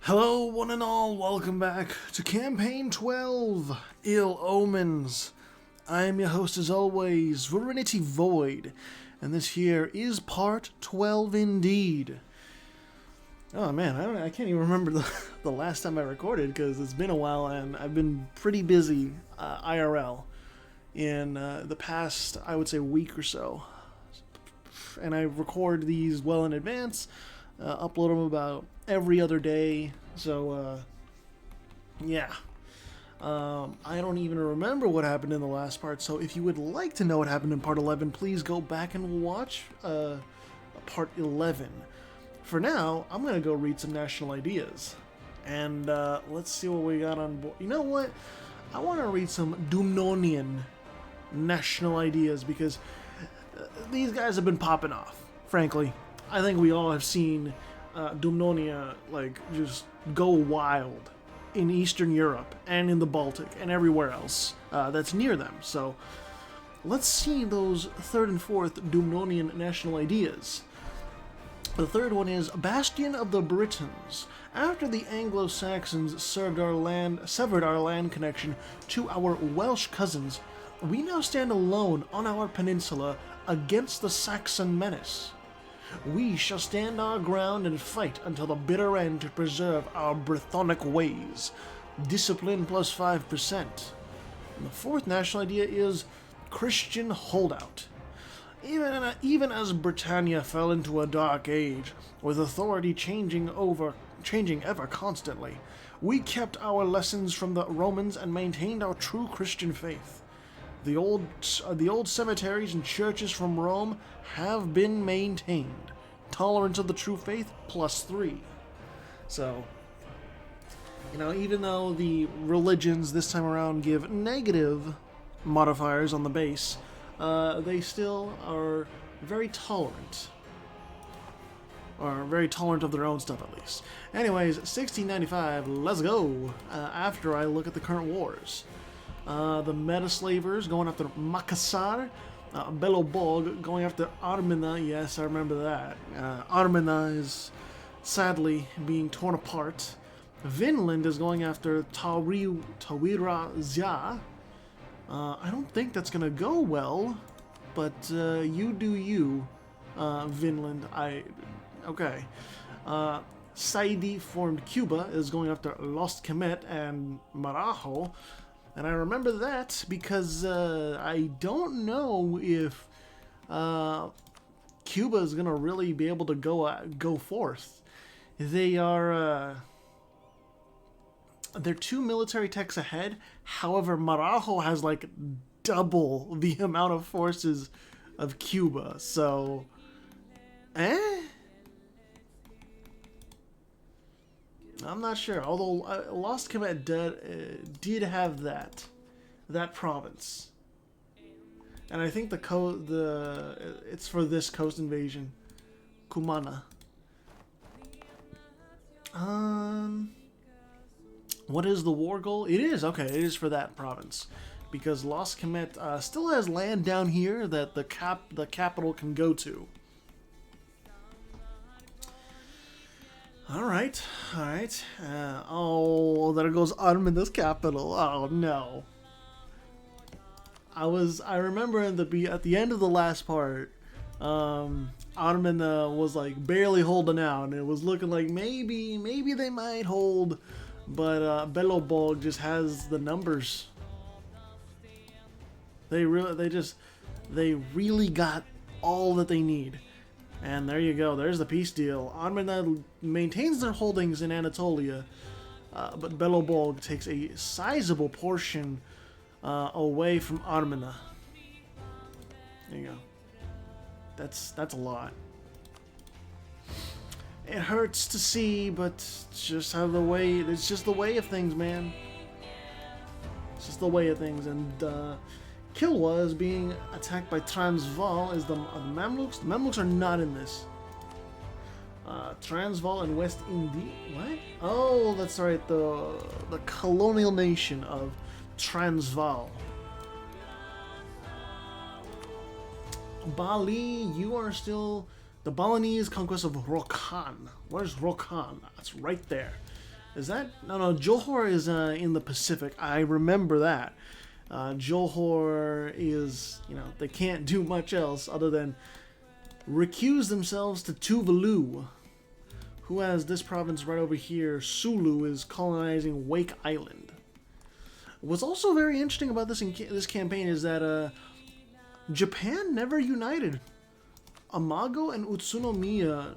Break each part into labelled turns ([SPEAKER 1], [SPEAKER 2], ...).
[SPEAKER 1] Hello, one and all. Welcome back to Campaign 12, Ill Omens. I am your host, as always, Serenity Void, and this here is part 12 indeed. Oh man, I can't even remember the last time I recorded because it's been a while and I've been pretty busy IRL in the past, I would say, week or so. And I record these well in advance, upload them about every other day, so yeah. I don't even remember what happened in the last part, so if you would like to know what happened in part 11, please go back and watch part 11. For now, I'm going to go read some national ideas, and let's see what we got on board. You know what? I want to read some Dumnonian national ideas, because these guys have been popping off, frankly. I think we all have seen Dumnonia, like, just go wild in Eastern Europe and in the Baltic and everywhere else that's near them. So let's see those third and fourth Dumnonian national ideas. The third one is Bastion of the Britons. After the Anglo-Saxons severed our land connection to our Welsh cousins, we now stand alone on our peninsula against the Saxon menace. We shall stand our ground and fight until the bitter end to preserve our Brythonic ways. Discipline plus 5%. And the fourth national idea is Christian holdout. Even as Britannia fell into a dark age, with authority changing ever constantly, we kept our lessons from the Romans and maintained our true Christian faith. The old cemeteries and churches from Rome have been maintained. Tolerance of the true faith plus 3. So, even though the religions this time around give negative modifiers on the base, they still are very tolerant. Or very tolerant of their own stuff, at least. Anyways, 1695, let's go. After I look at the current wars. The Meta-Slavers going after Makassar. Belobog going after Armina. Yes, I remember that. Armina is sadly being torn apart. Vinland is going after Tawira Zia. I don't think that's going to go well, but you do you, Vinland. Okay. Saidi formed Cuba is going after Lost Kemet and Marajo. And I remember that because I don't know if Cuba is going to really be able to go forth. They're 2 military techs ahead. However, Marajo has like double the amount of forces of Cuba. So, I'm not sure. Although Lost Kemet did have that province, and I think it's for this coast invasion, Kumana. What is the war goal? It is okay. It is for that province, because Lost Kemet still has land down here that the capital can go to. All right. There goes Armina's capital. Oh no. I remember at the end of the last part, Armina was like barely holding out, and it was looking like maybe they might hold, but Belobog just has the numbers. They really got all that they need. And there you go. There's the peace deal. Armina maintains their holdings in Anatolia, but Belobog takes a sizable portion away from Armina. There you go. That's a lot. It hurts to see, but it's just the way of things, man. It's just the way of things. And Kilwa is being attacked by Transvaal. Is the Mamluks? The Mamluks are not in this. Transvaal and West India. What? Oh, that's right. The colonial nation of Transvaal. Bali, you are still the Balinese conquest of Rokan. Where's Rokan? That's right there. Is that... No, Johor is in the Pacific. I remember that. Johor is, they can't do much else other than recuse themselves to Tuvalu, who has this province right over here. Sulu is colonizing Wake Island. What's also very interesting about this campaign is that Japan never united. Amago and Utsunomiya,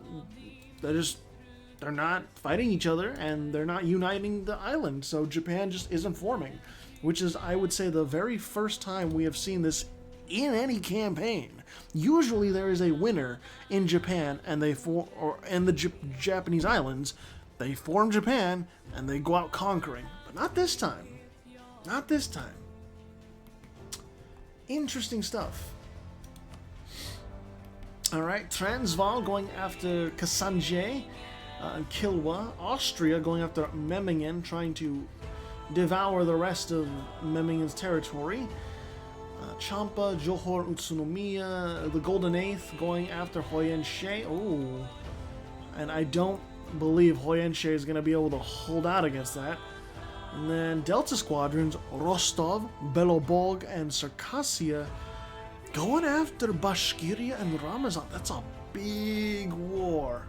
[SPEAKER 1] they're not fighting each other, and they're not uniting the island, so Japan just isn't forming, which is, I would say, the very first time we have seen this in any campaign. Usually there is a winner in Japan, and in the Japanese islands, they form Japan, and they go out conquering, but not this time. Not this time. Interesting stuff. Alright, Transvaal going after Kasanje and Kilwa. Austria going after Memmingen, trying to devour the rest of Memmingen's territory. Champa, Johor, Utsunomiya, the Golden Eighth going after Hoyenshe. Oh, and I don't believe Hoyenshe is going to be able to hold out against that. And then Delta Squadrons, Rostov, Belobog, and Circassia going after Bashkiria and Ramazan. That's a big war.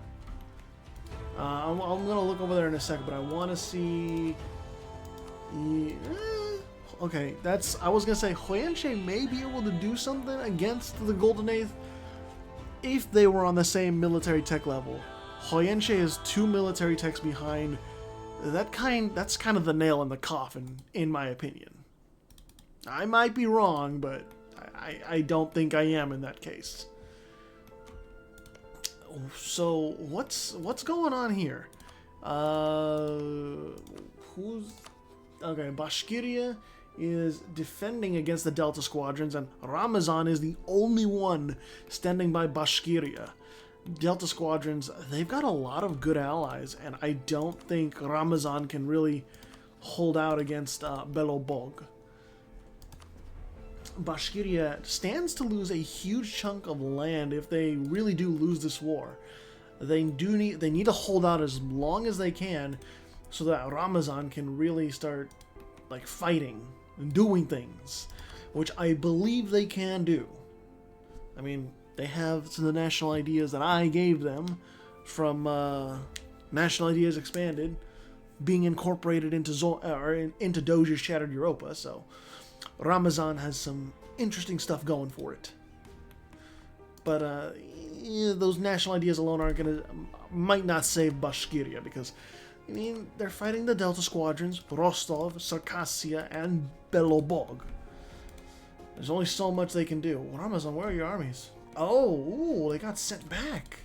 [SPEAKER 1] I'm going to look over there in a second, but I want to see... Okay, I was going to say, Hoyenshe may be able to do something against the Golden Eighth if they were on the same military tech level. Hoyenshe is 2 military techs behind. That's kind of the nail in the coffin, in my opinion. I might be wrong, but I don't think I am in that case. So what's going on here? Okay, Bashkiria is defending against the Delta Squadrons, and Ramazan is the only one standing by Bashkiria. Delta Squadrons, they've got a lot of good allies, and I don't think Ramazan can really hold out against Belobog. Bashkiria stands to lose a huge chunk of land if they really do lose this war. They need to hold out as long as they can so that Ramazan can really start fighting and doing things, which I believe they can do. I mean, they have some of the national ideas that I gave them from National Ideas Expanded being incorporated into Doge's Shattered Europa, so Ramazan has some interesting stuff going for it. But those national ideas alone might not save Bashkiria, because they're fighting the Delta Squadrons, Rostov, Circassia, and Belobog. There's only so much they can do. Ramazan, where are your armies? Oh, they got sent back.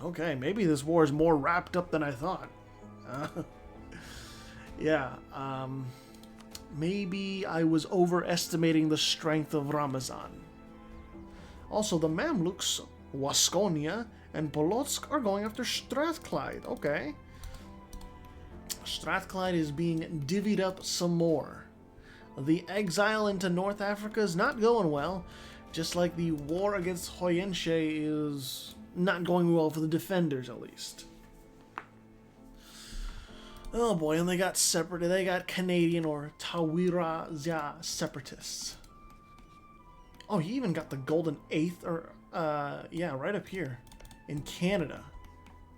[SPEAKER 1] Okay, maybe this war is more wrapped up than I thought. Yeah, maybe I was overestimating the strength of Ramazan. Also, the Mamluks, Waskonia, and Polotsk are going after Strathclyde. Okay. Strathclyde is being divvied up some more. The exile into North Africa is not going well, just like the war against Hoyenshe is not going well for the defenders, at least. Oh boy, and they got Canadian or Tawira separatists. Oh, he even got the Golden Eighth, yeah, right up here in Canada.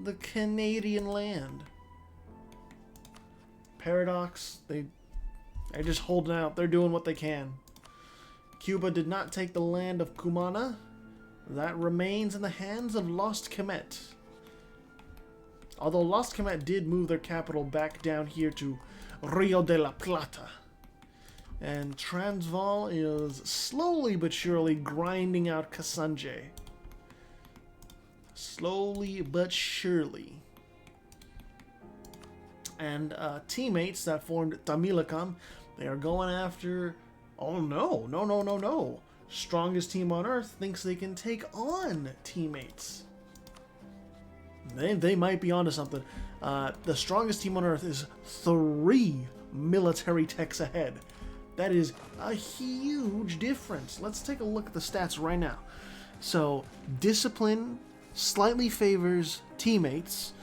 [SPEAKER 1] The Canadian land. Paradox, they're just holding out. They're doing what they can. Cuba did not take the land of Cumana. That remains in the hands of Lost Kemet. Although Lost Kemet did move their capital back down here to Rio de la Plata. And Transvaal is slowly but surely grinding out Kasanje. Slowly but surely. And teammates that formed Tamilakam, they are going after... Oh no. Strongest team on Earth thinks they can take on teammates. They might be onto something. The strongest team on Earth is 3 military techs ahead. That is a huge difference. Let's take a look at the stats right now. So, discipline slightly favors teammates.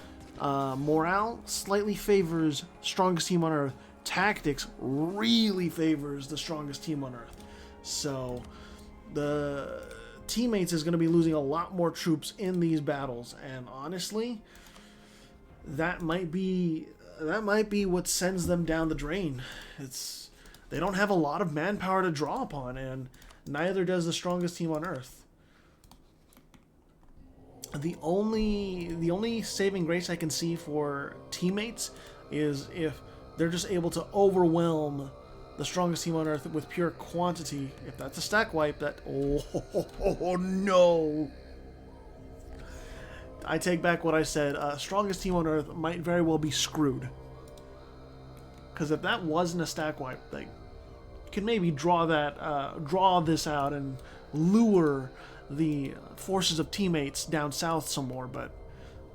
[SPEAKER 1] Morale slightly favors strongest team on Earth. Tactics really favors the strongest team on Earth. So the teammates is going to be losing a lot more troops in these battles, and honestly, that might be what sends them down the drain. They don't have a lot of manpower to draw upon, and neither does the strongest team on Earth. The only saving grace I can see for teammates is if they're just able to overwhelm the strongest team on Earth with pure quantity. If that's a stack wipe, that... Oh, no! I take back what I said. Strongest team on Earth might very well be screwed. Because if that wasn't a stack wipe, they could maybe draw this out and lure the forces of teammates down south some more. But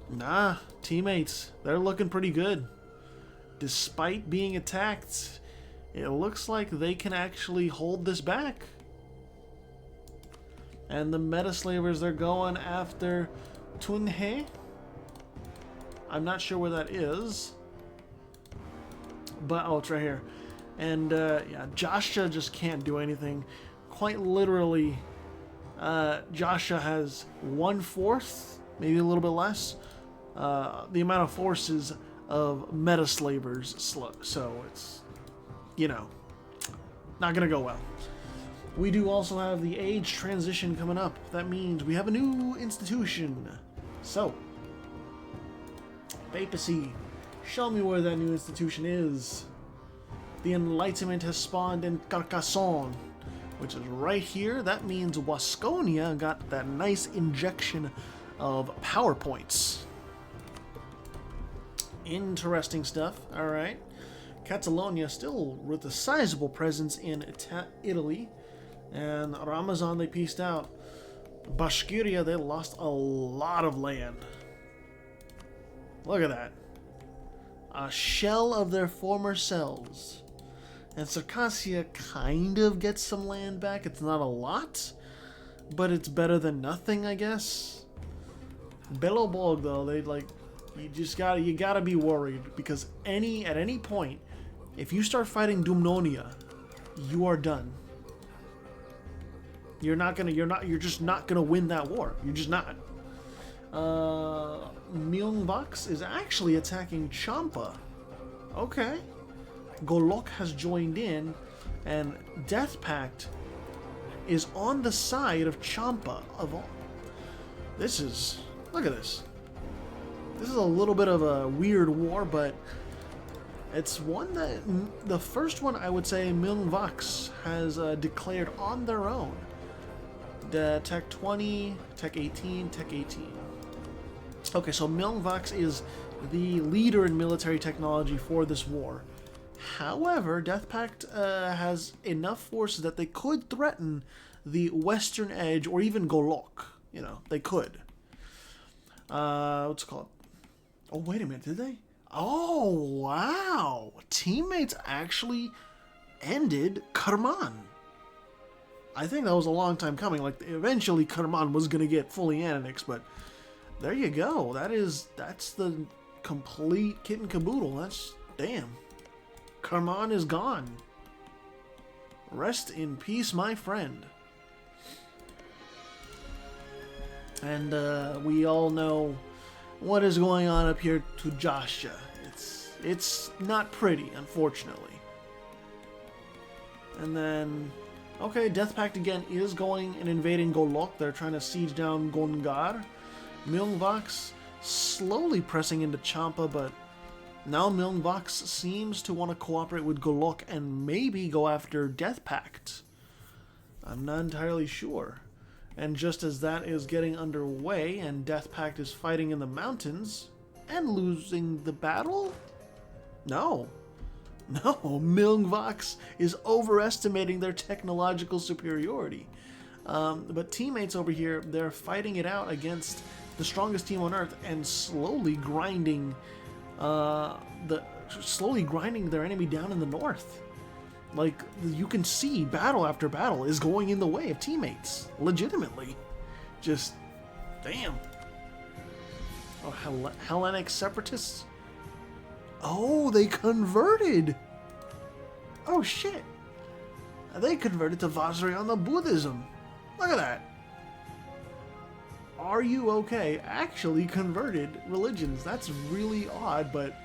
[SPEAKER 1] nah, teammates, they're looking pretty good. Despite being attacked, it looks like they can actually hold this back. And the Metaslavers, they're going after Tunhe. I'm not sure where that is. But, oh, it's right here. And, yeah, Joshua just can't do anything. Quite literally, Joshua has 1/4, maybe a little bit less, the amount of forces of Metaslavers. So it's, you know, not going to go well. We do also have the age transition coming up. That means we have a new institution. So, Papacy, show me where that new institution is. The Enlightenment has spawned in Carcassonne, which is right here. That means Wasconia got that nice injection of power points. Interesting stuff. All right. Catalonia still with a sizable presence in Italy. And Ramazan, they pieced out. Bashkiria, they lost a lot of land. Look at that. A shell of their former selves. And Circassia kind of gets some land back. It's not a lot, but it's better than nothing, I guess. Beloborg, though, they you gotta be worried, because at any point, if you start fighting Dumnonia, you are done. You're just not gonna win that war. You're just not. Myeongvax is actually attacking Champa. Okay. Golok has joined in, and Death Pact is on the side of Champa. Look at this. This is a little bit of a weird war, but it's one that the first one I would say Myeongvax has declared on their own. The Tech 20, Tech 18, Tech 18. Okay, so Myeongvax is the leader in military technology for this war. However, Death Pact has enough forces that they could threaten the western edge, or even Golok. You know, they could. What's it called? Oh, wait a minute, did they? Oh, wow. Teammates actually ended Kerman. I think that was a long time coming. Like, eventually Kerman was going to get fully annexed, but there you go. That's the complete kit and caboodle. Damn. Kerman is gone. Rest in peace, my friend. And we all know what is going on up here to Joshua. It's not pretty, unfortunately. And then, okay, Death Pact again is going and invading Golok. They're trying to siege down Gongar. Myeongvax slowly pressing into Champa, but now Myeongvax seems to want to cooperate with Golok and maybe go after Death Pact. I'm not entirely sure. And just as that is getting underway and Death Pact is fighting in the mountains and losing the battle? No, Myeongvax is overestimating their technological superiority. But teammates over here, they're fighting it out against the strongest team on Earth and slowly grinding their enemy down in the north. Like, you can see battle after battle is going in the way of teammates. Legitimately. Just, damn. Oh, Hellenic separatists? Oh, they converted! Oh, shit. They converted to Vajrayana Buddhism. Look at that. Are you okay? Actually converted religions. That's really odd, but...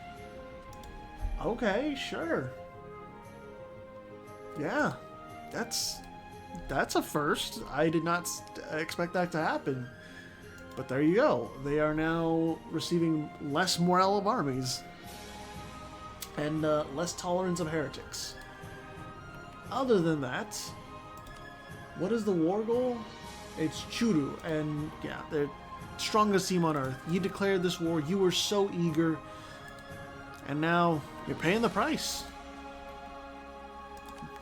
[SPEAKER 1] Okay, sure. Yeah. That's a first. I did not expect that to happen. But there you go. They are now receiving less morale of armies. And less tolerance of heretics. Other than that, what is the war goal? It's Churu, and yeah, they're strongest team on Earth. You declared this war, you were so eager, and now you're paying the price.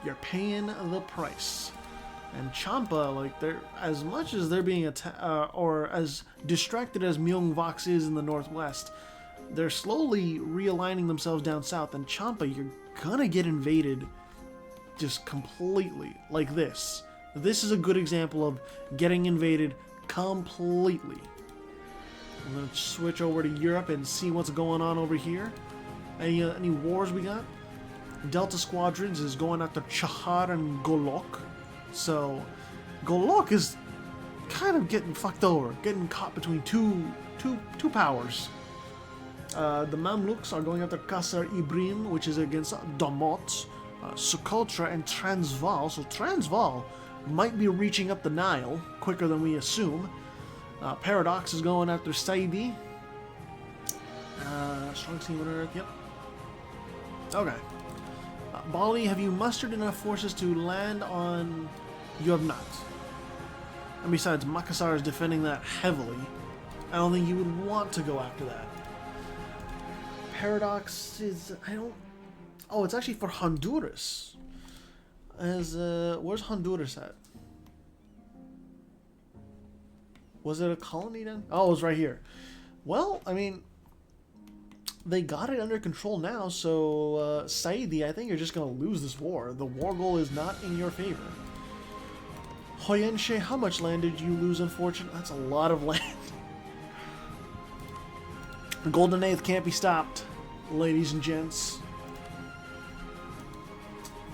[SPEAKER 1] You're paying the price. And Champa, like, they're as much as they're being or as distracted as Myeongvox is in the northwest, they're slowly realigning themselves down south. And Champa, you're gonna get invaded just completely, like this. This is a good example of getting invaded completely. I'm gonna switch over to Europe and see what's going on over here. Any wars we got? Delta Squadrons is going after Chahar and Golok. So Golok is kind of getting fucked over, getting caught between two powers. The Mamluks are going after Qasr Ibrim, which is against Damot, Socotra, and Transvaal. So Transvaal might be reaching up the Nile quicker than we assume. Paradox is going after Saidi. Strong team on Earth, yep. Okay. Bali, have you mustered enough forces to land on... You have not. And besides, Makassar is defending that heavily. I don't think you would want to go after that. Paradox is... I don't... Oh, it's actually for Honduras. Where's Honduras at? Was it a colony then? Oh, it was right here. Well, I mean, they got it under control now, so Saidi, I think you're just going to lose this war. The war goal is not in your favor. Hoyenshe, how much land did you lose, unfortunately? That's a lot of land. The Golden Eighth can't be stopped, ladies and gents.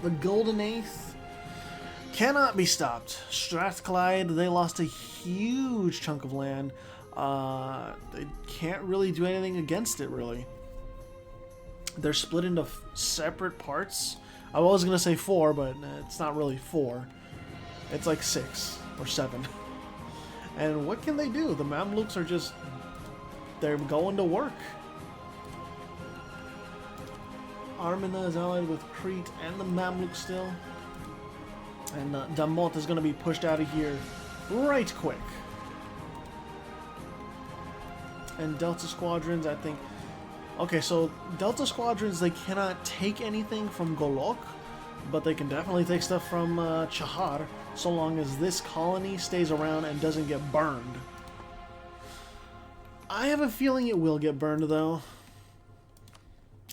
[SPEAKER 1] The Golden Eighth cannot be stopped. Strathclyde, they lost a huge chunk of land. They can't really do anything against it, really. They're split into separate parts. I was going to say 4, but it's not really 4. It's like 6 or 7. And what can they do? The Mamluks are just... They're going to work. Armina is allied with Crete and the Mamluks still. And Damot is going to be pushed out of here right quick. And Delta Squadrons, I think... Okay, so Delta Squadrons, they cannot take anything from Golok, but they can definitely take stuff from Chahar, so long as this colony stays around and doesn't get burned. I have a feeling it will get burned, though.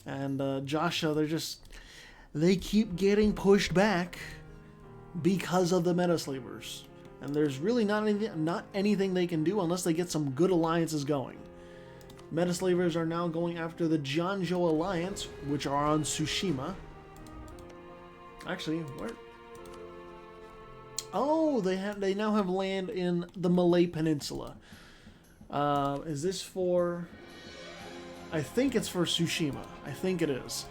[SPEAKER 1] And Joshua, they keep getting pushed back because of the Metaslavers. And there's really not anything they can do unless they get some good alliances going. Metaslavers are now going after the Jianzhou Alliance, which are on Tsushima. Actually, where? Oh, they now have land in the Malay Peninsula. Is this for... I think it's for Tsushima. I think it is.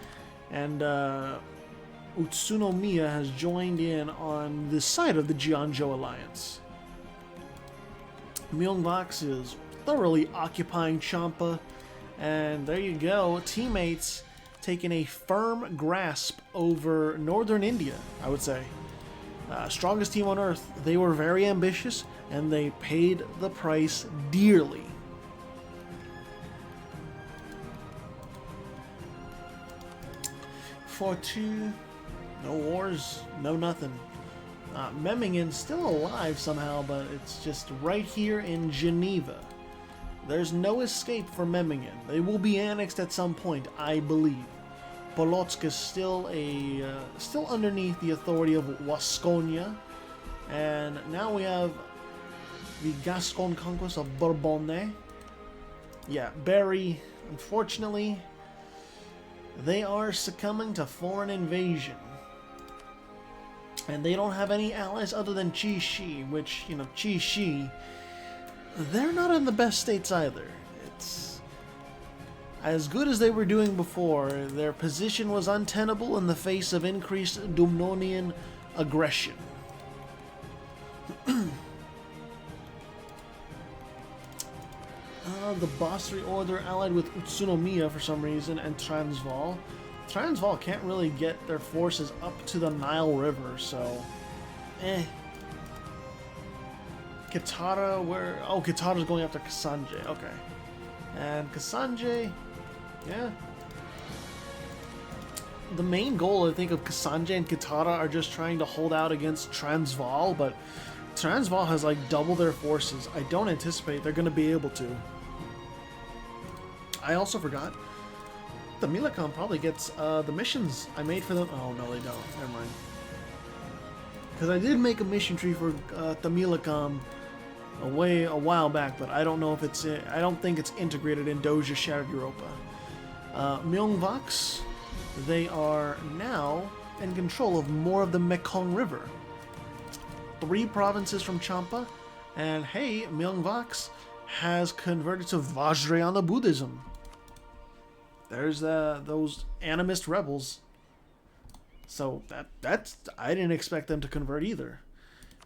[SPEAKER 1] And Utsunomiya has joined in on the side of the Jianzhou Alliance. Myeongvox is thoroughly occupying Champa. And there you go. Teammates taking a firm grasp over northern India, I would say. Strongest team on Earth. They were very ambitious, and they paid the price dearly. Fortu, no wars, no nothing. Memmingen still alive somehow, but it's just right here in Geneva. There's no escape for Memmingen. They will be annexed at some point, I believe. Polotsk is still underneath the authority of Wasconia, and now we have the Gascon conquest of Bourbonnais. Yeah, Berry, unfortunately, they are succumbing to foreign invasion. And they don't have any allies other than Qi, which, you know, Qi, they're not in the best states either. It's as good as they were doing before. Their position was untenable in the face of increased Dumnonian aggression. The Basri Order allied with Utsunomiya for some reason, and Transvaal. Transvaal can't really get their forces up to the Nile River, so... Kitara, where... Oh, Kitara's going after Kasanje, okay. And Kasanje... Yeah. The main goal, I think, of Kasanje and Kitara are just trying to hold out against Transvaal, but Transvaal has, like, double their forces. I don't anticipate they're going to be able to. I also forgot. The Millicom probably gets the missions I made for them. Oh, no, they don't. Never mind. Because I did make a mission tree for the Millicom a while back, but I don't know if it's... I don't think it's integrated in Doja Shattered Europa. Myeongvax, they are now in control of more of the Mekong River. 3 provinces from Champa, and hey, Myeongvax has converted to Vajrayana Buddhism. There's those animist rebels. So that's I didn't expect them to convert either.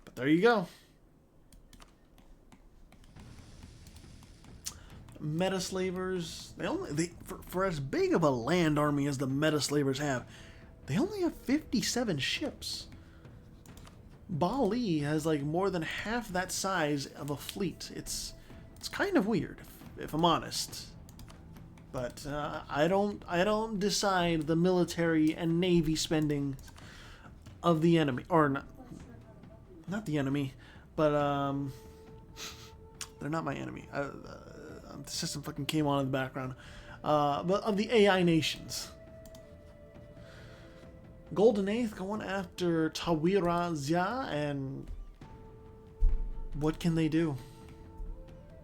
[SPEAKER 1] But there you go. Metaslavers, for as big of a land army as the Metaslavers have, they only have 57 ships. Bali has like more than half that size of a fleet. It's kind of weird, if I'm honest. But I don't decide the military and navy spending of the enemy, or not the enemy, but they're not my enemy. The system fucking came on in the background, but of the AI nations. Golden Eighth going after Tawira Zia, and what can they do?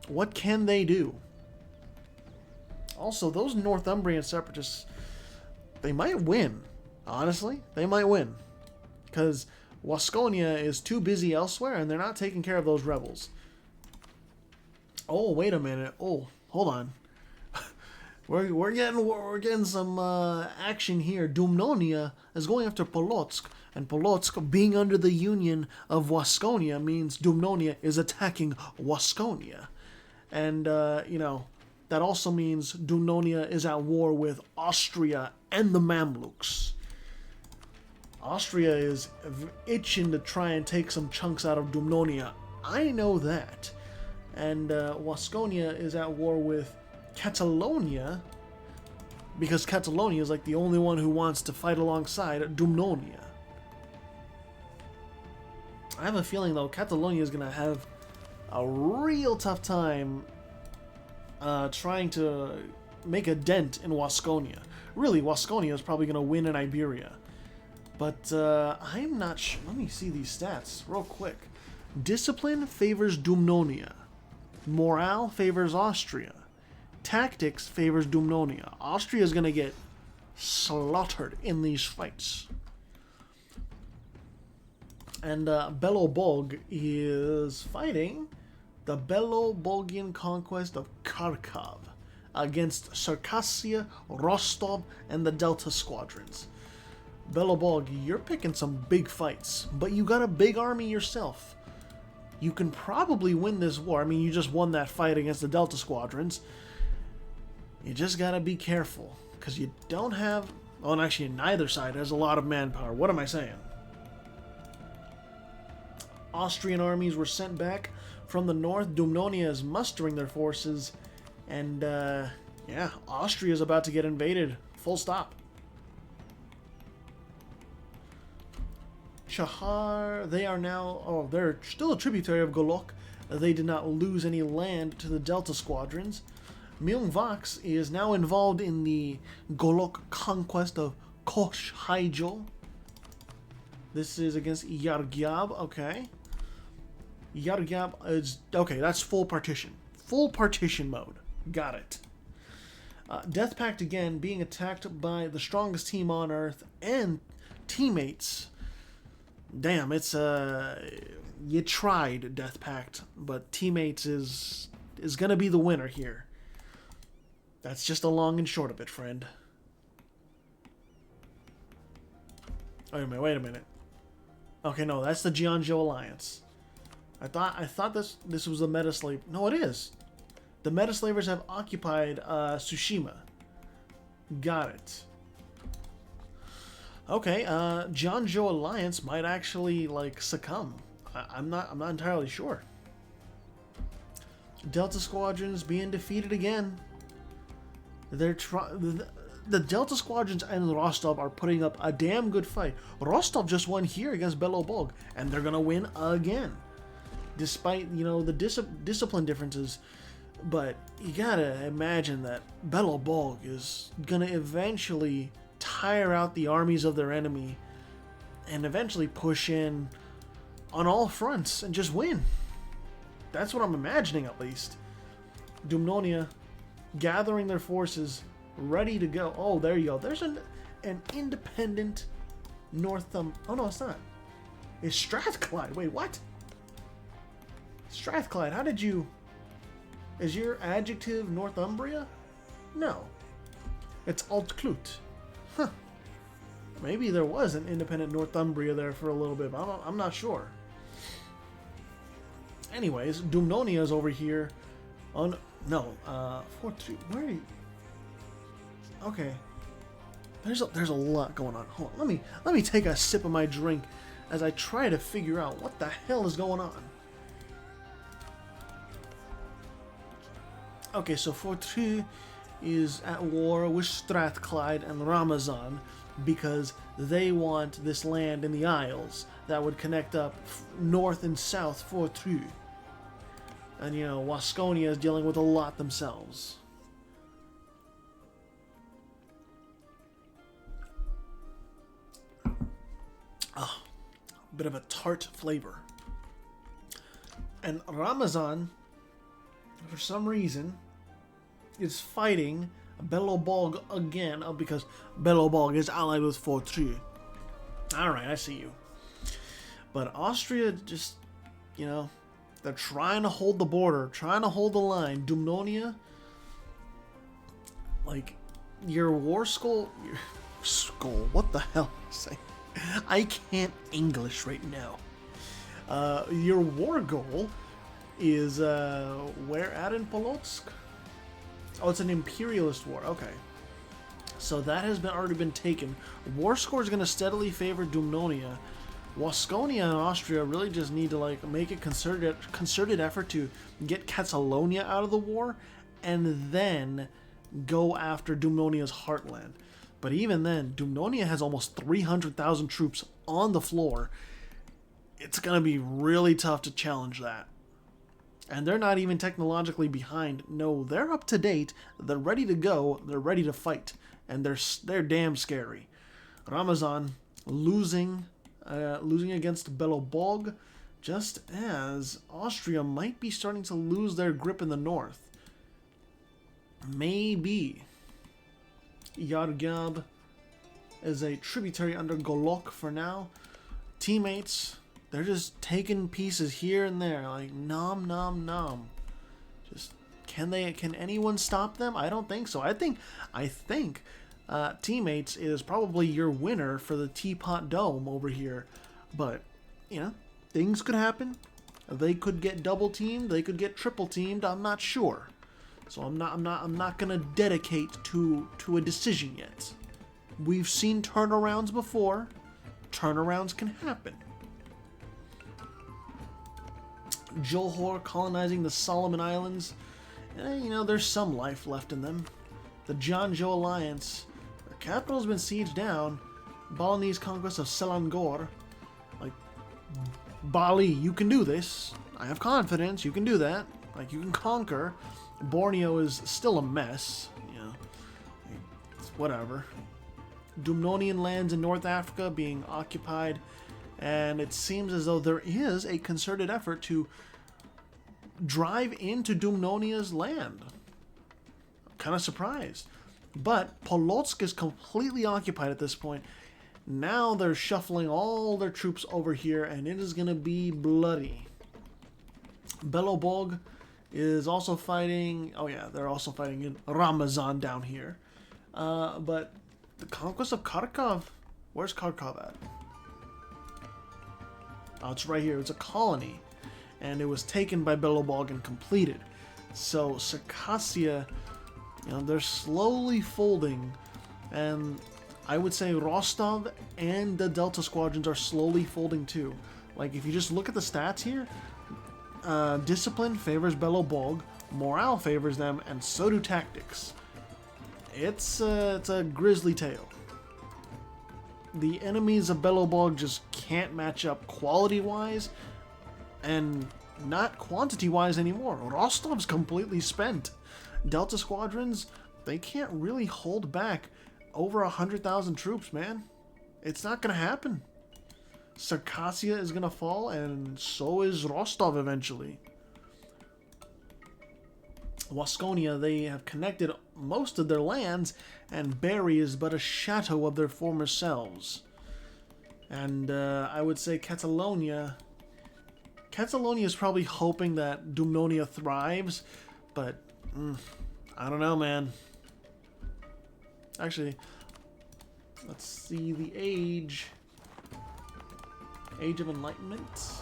[SPEAKER 1] What can they do? Also, those Northumbrian separatists, they might win. Honestly, they might win. Because Wasconia is too busy elsewhere, and they're not taking care of those rebels. Oh, wait a minute. Oh, hold on. We're getting some action here. Dumnonia is going after Polotsk, and Polotsk being under the union of Wasconia means Dumnonia is attacking Wasconia. And, you know, that also means Dumnonia is at war with Austria and the Mamluks. Austria is itching to try and take some chunks out of Dumnonia. I know that. And Wasconia is at war with Catalonia, because Catalonia is like the only one who wants to fight alongside Dumnonia. I have a feeling, though, Catalonia is going to have a real tough time trying to make a dent in Wasconia. Really, Wasconia is probably going to win in Iberia. But I'm not sure. Let me see these stats real quick. Discipline favors Dumnonia. Morale favors Austria. Tactics favors Dumnonia. Austria is going to get slaughtered in these fights. And Belobog is fighting the Belo-Bolgian conquest of Kharkov against Circassia, Rostov, and the Delta squadrons. Belobog, you're picking some big fights, but you got a big army yourself. You can probably win this war. I mean, you just won that fight against the Delta squadrons. You just gotta be careful, because you don't have... Well, and actually, neither side has a lot of manpower. What am I saying? Austrian armies were sent back from the north. Dumnonia is mustering their forces. And, yeah, Austria is about to get invaded. Full stop. Chahar, they are now... Oh, they're still a tributary of Golok. They did not lose any land to the Delta squadrons. Myeongvax is now involved in the Golok conquest of Kosh Haijo. This is against Yargyab, okay. Yargyab is... Okay, that's full partition. Full partition mode. Got it. Death Pact again being attacked by the strongest team on Earth and teammates. Damn, it's you tried, Death Pact, but teammates is gonna be the winner here. That's just the long and short of it, friend. Wait a minute. Okay, no, that's the Jianzhou Alliance. I thought this was the Meta Slave. No, it is. The Meta Slavers have occupied Tsushima. Got it. Okay, Jianzhou Alliance might actually like succumb. I'm not entirely sure. Delta Squadrons being defeated again. The Delta Squadrons and Rostov are putting up a damn good fight. Rostov just won here against Belobog, and they're gonna win again, despite, you know, the discipline differences. But you gotta imagine that Belobog is gonna eventually tire out the armies of their enemy and eventually push in on all fronts and just win. That's what I'm imagining, at least. Dumnonia gathering their forces, ready to go. Oh, there you go. There's an independent Oh, no, it's not. It's Strathclyde. Wait, what? Strathclyde, how did you... Is your adjective Northumbria? No. It's Altklut. Huh. Maybe there was an independent Northumbria there for a little bit, but I'm not sure. Anyways, Dumnonia is over here on... No, 4-2. Where are you? Okay. There's a lot going on. Hold on. Let me take a sip of my drink as I try to figure out what the hell is going on. Okay, so 4-2 is at war with Strathclyde and Ramazan because they want this land in the Isles that would connect up north and south 4-2. And, you know, Wasconia is dealing with a lot themselves. Oh, a bit of a tart flavor. And Ramazan, for some reason, is fighting Belobog again because Belobog is allied with 4-3. Alright, I see you. But Austria just, you know, they're trying to hold the border, trying to hold the line. Dumnonia, like, your war skull... what the hell am I saying? I can't English right now. Your war goal is, where at in Polotsk? Oh, it's an imperialist war. Okay. So that has already been taken. War score is going to steadily favor Dumnonia. Wasconia and Austria really just need to like make a concerted effort to get Catalonia out of the war and then go after Dumnonia's heartland. But even then, Dumnonia has almost 300,000 troops on the floor. It's going to be really tough to challenge that. And they're not even technologically behind. No, they're up to date. They're ready to go. They're ready to fight. And they're damn scary. Ramazan losing against Belobog, just as Austria might be starting to lose their grip in the north. Maybe. Yargab is a tributary under Golok for now. Teammates, they're just taking pieces here and there, like nom nom nom. Just can anyone stop them? I don't think so. I think Teammates is probably your winner for the Teapot Dome over here. But, you know, things could happen. They could get double teamed, they could get triple teamed, I'm not sure. So I'm not gonna dedicate to a decision yet. We've seen turnarounds before. Turnarounds can happen. Johor colonizing the Solomon Islands. You know, there's some life left in them. The Jianzhou Alliance. Their capital's been sieged down. Balinese conquest of Selangor. Like, Bali, you can do this. I have confidence. You can do that. Like, you can conquer. Borneo is still a mess. You know, it's whatever. Dumnonian lands in North Africa being occupied. And it seems as though there is a concerted effort to drive into Dumnonia's land. kind of surprised. But Polotsk is completely occupied at this point. Now they're shuffling all their troops over here, and it is going to be bloody. Belobog is also fighting... Oh yeah, they're also fighting in Ramazan down here. But the conquest of Kharkov... Where's Kharkov at? Oh, it's right here. It's a colony. And it was taken by Belobog and completed. So Circassia, you know, they're slowly folding. And I would say Rostov and the Delta Squadrons are slowly folding too. Like, if you just look at the stats here, discipline favors Belobog, morale favors them, and so do tactics. It's a grisly tale. The enemies of Belobog just can't match up quality-wise, and not quantity-wise anymore. Rostov's completely spent. Delta Squadrons, they can't really hold back over 100,000 troops, man. It's not gonna happen. Circassia is gonna fall, and so is Rostov eventually. Wasconia, they have connected most of their lands, and Bari is but a shadow of their former selves. And I would say Catalonia is probably hoping that Dumnonia thrives, but I don't know, man. Actually, let's see the age. Age of Enlightenment.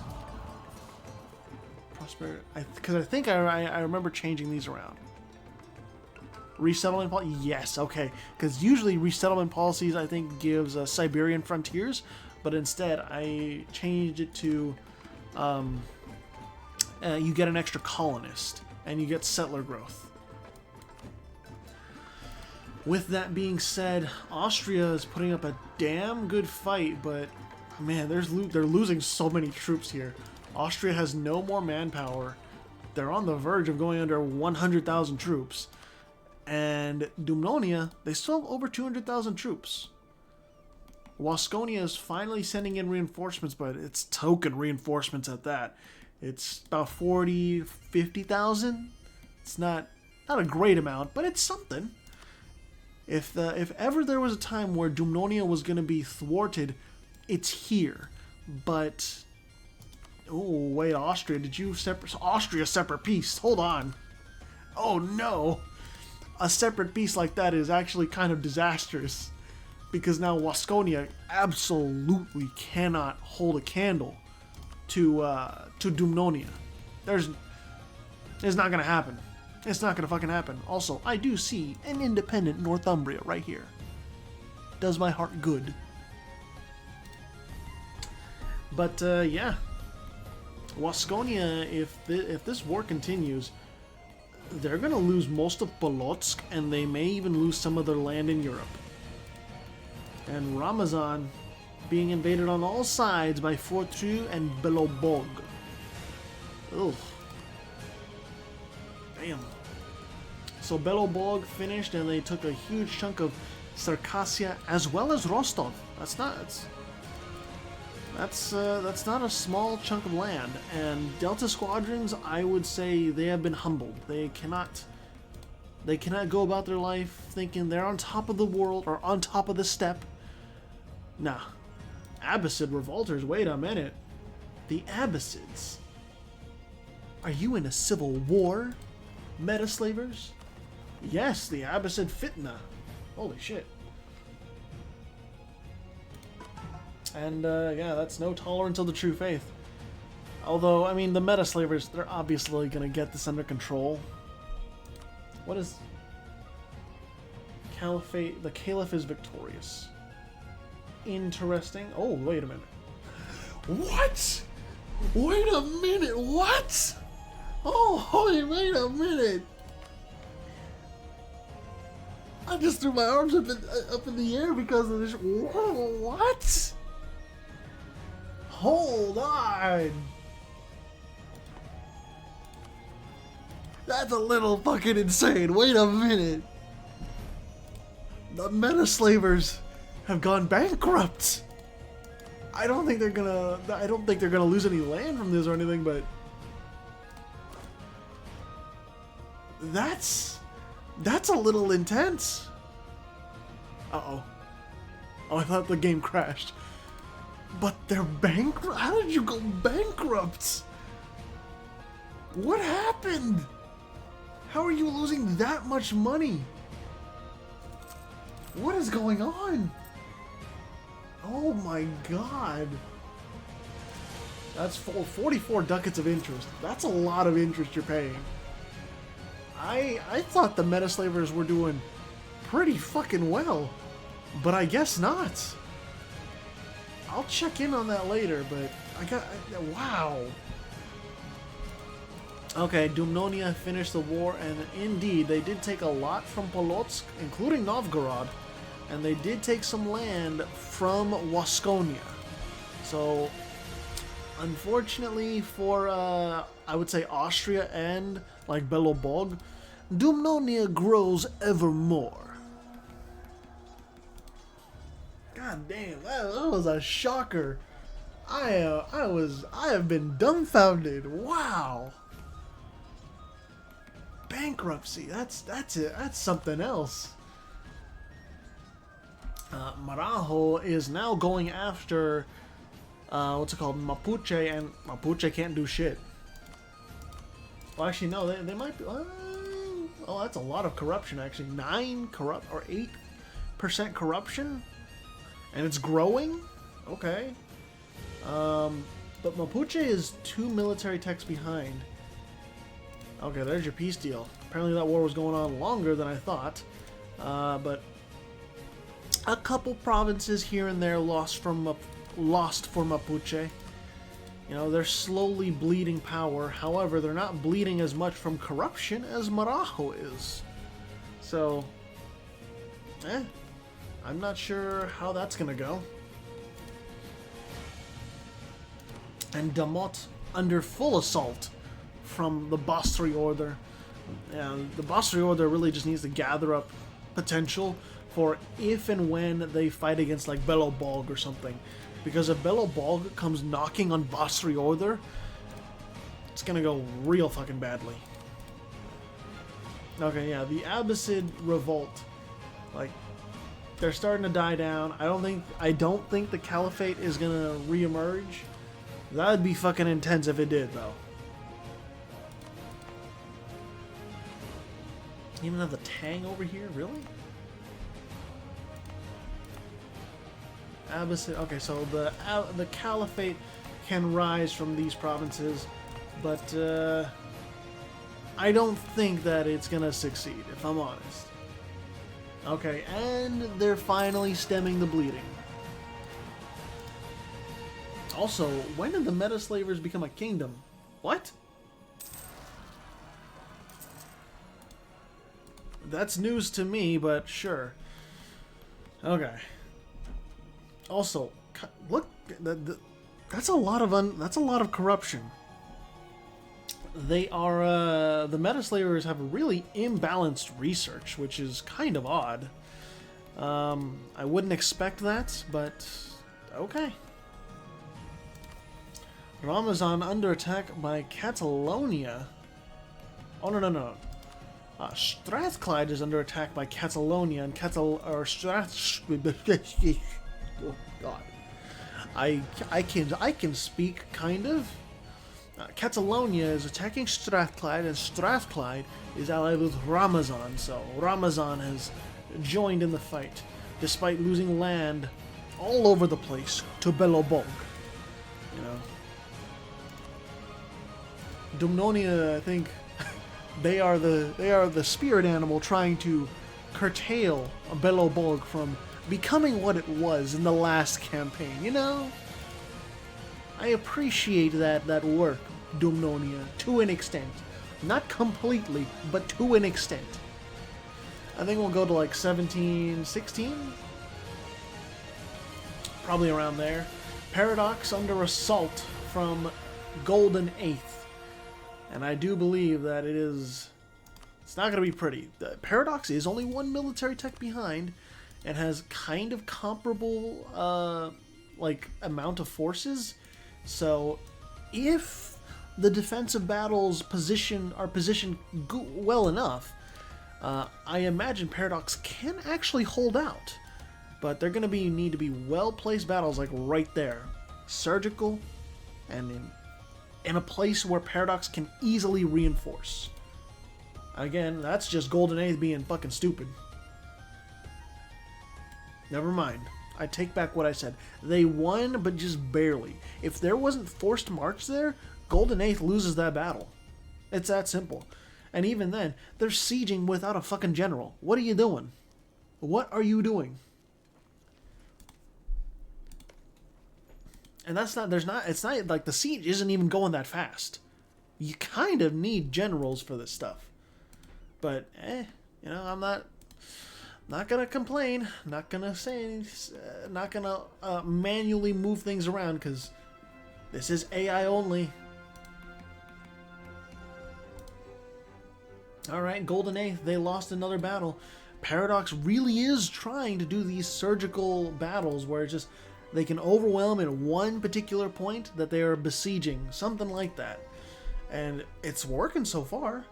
[SPEAKER 1] Prosperity. Because I think I remember changing these around. Resettlement policy. Yes, okay. Because usually resettlement policies I think gives Siberian frontiers, but instead I changed it to you get an extra colonist and you get settler growth. With that being said, Austria is putting up a damn good fight, but man, they're losing so many troops here. Austria has no more manpower. They're on the verge of going under 100,000 troops. And Dumnonia, they still have over 200,000 troops. Wasconia is finally sending in reinforcements, but it's token reinforcements at that. It's about 40, 50,000. It's not a great amount, but it's something. If ever there was a time where Dumnonia was going to be thwarted, it's here. But oh wait, Austria, Austria separate peace. Hold on. Oh no. A separate peace like that is actually kind of disastrous, because now Wasconia absolutely cannot hold a candle to Dumnonia. It's not gonna happen. It's not gonna fucking happen. Also, I do see an independent Northumbria right here. Does my heart good. But yeah, Wasconia, if this war continues, they're gonna lose most of Polotsk, and they may even lose some of their land in Europe. And Ramazan being invaded on all sides by Fortru and Belobog. Ugh. Damn. So Belobog finished, and they took a huge chunk of Circassia as well as Rostov. That's not a small chunk of land. And Delta Squadrons, I would say they have been humbled. They cannot go about their life thinking they're on top of the world or on top of the steppe. Nah. Abbasid revolters, wait a minute. The Abbasids. Are you in a civil war, Metaslavers? Yes, the Abbasid Fitna. Holy shit. And yeah, that's no tolerance of the true faith. Although, I mean, the Metaslavers, they're obviously going to get this under control. What is... Caliphate... The Caliph is victorious. Interesting. Oh, wait a minute. What? Wait a minute, what? Oh, wait a minute. I just threw my arms up in the air because of this. Whoa, what? Hold on. That's a little fucking insane. Wait a minute. The Metaslavers have gone bankrupt. I don't think they're gonna lose any land from this or anything, but That's a little intense. Uh-oh. Oh, I thought the game crashed. But they're bankrupt? How did you go bankrupt? What happened? How are you losing that much money? What is going on? Oh my god. That's 44 ducats of interest. That's a lot of interest you're paying. I thought the Metaslavers were doing pretty fucking well, but I guess not. I'll check in on that later, but wow. Okay, Dumnonia finished the war, and indeed, they did take a lot from Polotsk, including Novgorod, and they did take some land from Waskonia. So, unfortunately for, I would say Austria and, like, Belobog, Dumnonia grows ever more. God damn, that was a shocker. I have been dumbfounded. Wow. Bankruptcy. That's it. That's something else. Marajo is now going after what's it called, Mapuche, and Mapuche can't do shit. Well, actually, no, they might be. Oh, that's a lot of corruption. Actually, 8% corruption, and it's growing. Okay. But Mapuche is 2 military techs behind. Okay, there's your peace deal. Apparently that war was going on longer than I thought. But a couple provinces here and there lost for Mapuche. You know, they're slowly bleeding power. However, they're not bleeding as much from corruption as Marajo is. So, I'm not sure how that's gonna go. And Damot under full assault from the Bastri Order. And the Bastri Order really just needs to gather up potential for if and when they fight against like Belobog or something. Because if Belobog comes knocking on Bastri Order, it's gonna go real fucking badly. Okay, yeah, the Abbasid revolt, like, they're starting to die down. I don't think the Caliphate is gonna reemerge. That would be fucking intense if it did, though. Even have the Tang over here, really? Abbasid. Okay, so the Caliphate can rise from these provinces, but I don't think that it's gonna succeed, if I'm honest. Okay, and they're finally stemming the bleeding. Also, when did the Metaslavers become a kingdom? What? That's news to me, but sure. Okay. Also, look, that's a lot of corruption. They are the Metaslavers have really imbalanced research, which is kind of odd. I wouldn't expect that, but okay. Ramazan under attack by Catalonia. Oh no. Strathclyde is under attack by Catalonia, and oh God, I can speak kind of. Catalonia is attacking Strathclyde, and Strathclyde is allied with Ramazan, so Ramazan has joined in the fight, despite losing land all over the place to Belobog. You know, Dumnonia, I think. They are the spirit animal trying to curtail Belobog from becoming what it was in the last campaign, you know? I appreciate that work, Dumnonia, to an extent. Not completely, but to an extent. I think we'll go to like 17, 16? Probably around there. Paradox under assault from Golden Eighth. And I do believe that it's not going to be pretty. The Paradox is only 1 military tech behind and has kind of comparable like amount of forces. So if the defensive battles are positioned well enough, I imagine Paradox can actually hold out, but they're going to need to be well-placed battles like right there. Surgical, and in a place where Paradox can easily reinforce. Again, that's just Golden Age being fucking stupid. Never mind. I take back what I said. They won, but just barely. If there wasn't forced march there, Golden Age loses that battle. It's that simple. And even then, they're sieging without a fucking general. What are you doing? What are you doing? And it's not like the siege isn't even going that fast. You kind of need generals for this stuff. But, I'm not gonna complain. Not gonna say, not gonna manually move things around, because this is AI only. Alright, Golden Age, they lost another battle. Paradox really is trying to do these surgical battles where it's just they can overwhelm at one particular point that they are besieging. Something like that. And it's working so far.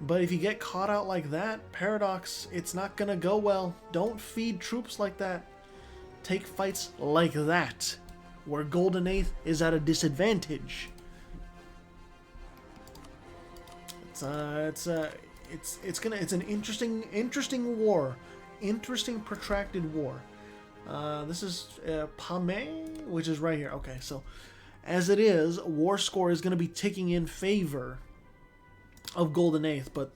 [SPEAKER 1] But if you get caught out like that, Paradox, it's not gonna go well. Don't feed troops like that. Take fights like that, where Golden Age is at a disadvantage. It's an interesting war, interesting protracted war. This is Pame, which is right here. Okay, so as it is, war score is going to be ticking in favor of Golden Age, but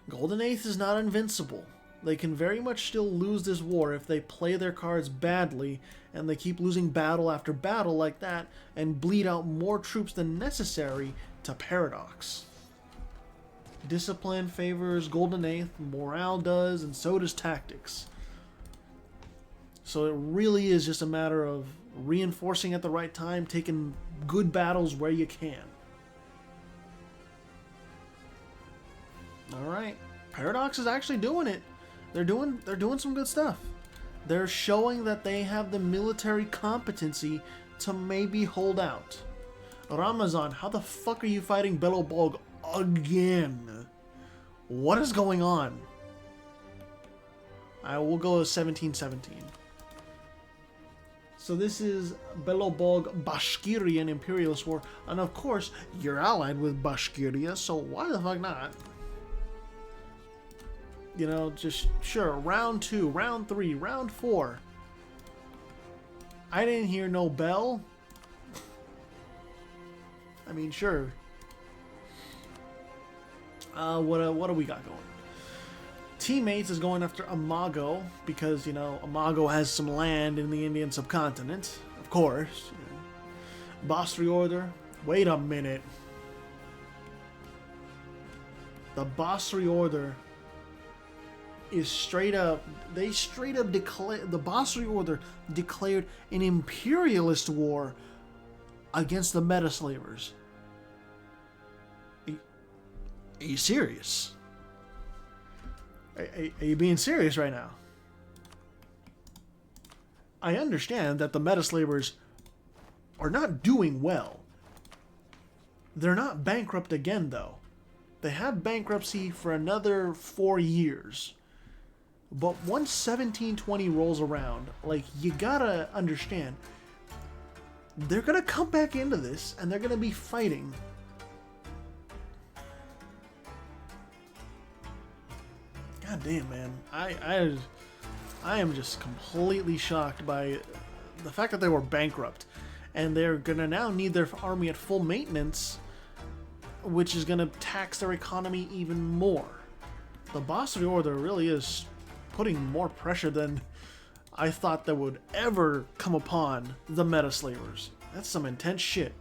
[SPEAKER 1] Golden Age is not invincible. They can very much still lose this war if they play their cards badly and they keep losing battle after battle like that and bleed out more troops than necessary to Paradox. Discipline favors Golden Age, morale does, and so does tactics. So it really is just a matter of reinforcing at the right time, taking good battles where you can. Alright, Paradox is actually doing it. They're doing some good stuff. They're showing that they have the military competency to maybe hold out. Ramazan, how the fuck are you fighting Belobog again? What is going on? I will go with 1717. So this is Belobog Bashkirian Imperialist War, and of course you're allied with Bashkiria, so why the fuck not? You know, just sure. Round 2, round 3, round 4. I didn't hear no bell. I mean, sure. What do we got going? Teammates is going after Imago because, you know, Imago has some land in the Indian subcontinent, of course. You know. Basri Order. Wait a minute. The Basri Order is straight up. They straight up declared. The Basri Order declared an imperialist war against the meta-slavers. Are you serious? Are you being serious right now? I understand that the meta-slavers are not doing well. They're not bankrupt again, though. They have bankruptcy for another 4 years. But once 1720 rolls around, like, you gotta understand, they're gonna come back into this, and they're gonna be fighting. God damn, man. I am just completely shocked by the fact that they were bankrupt. And they're gonna now need their army at full maintenance, which is gonna tax their economy even more. The Basri Order really is putting more pressure than I thought that would ever come upon the meta-slavers. That's some intense shit.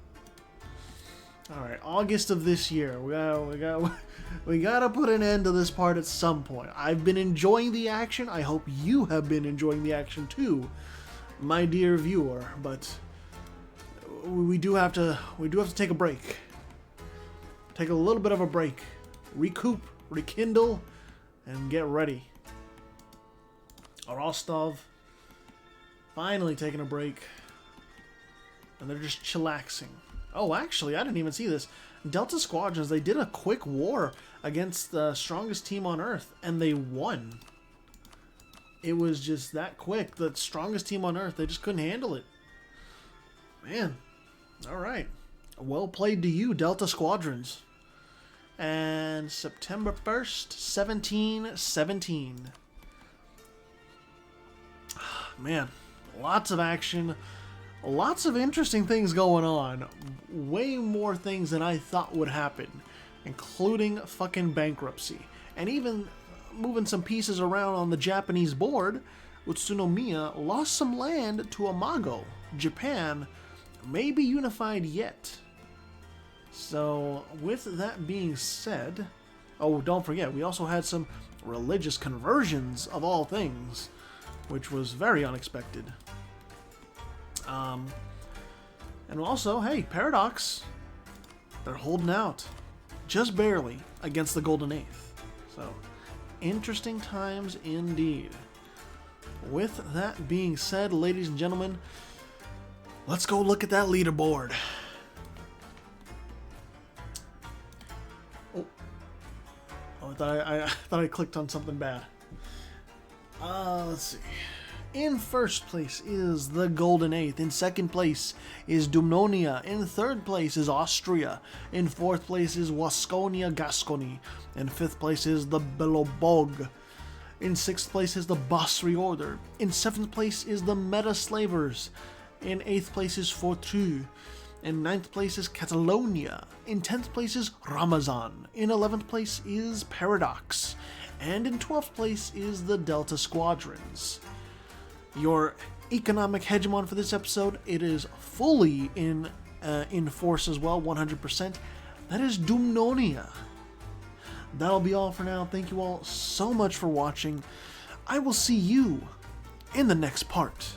[SPEAKER 1] Alright, August of this year. We gotta put an end to this part at some point. I've been enjoying the action. I hope you have been enjoying the action too, my dear viewer. But we do have to take a break. Take a little bit of a break. Recoup, rekindle, and get ready. Rostov finally taking a break. And they're just chillaxing. Oh, actually, I didn't even see this. Delta Squadrons, they did a quick war against the strongest team on Earth, and they won. It was just that quick. The strongest team on Earth, they just couldn't handle it. Man, all right. Well played to you, Delta Squadrons. And September 1st, 1717. Man, lots of action. Lots of interesting things going on. Way more things than I thought would happen. Including fucking bankruptcy. And even moving some pieces around on the Japanese board, Utsunomiya lost some land to Amago. Japan may be unified yet. So, with that being said... Oh, don't forget, we also had some religious conversions of all things, which was very unexpected. And also, hey, Paradox, they're holding out. Just barely against the Golden Eighth. So, interesting times indeed. With that being said, ladies and gentlemen, let's go look at that leaderboard. I thought I clicked on something bad. Let's see. In first place is the Golden Eighth. In second place is Dumnonia. In third place is Austria. In fourth place is Wasconia Gascony. In fifth place is the Belobog. In sixth place is the Basri Order. In seventh place is the Meta Slavers. In eighth place is Fortu. In ninth place is Catalonia. In 10th place is Ramazan. In 11th place is Paradox. And in 12th place is the Delta Squadrons. Your economic hegemon for this episode, it is fully in force as well, 100%. That is Dumnonia. That'll be all for now. Thank you all so much for watching. I will see you in the next part.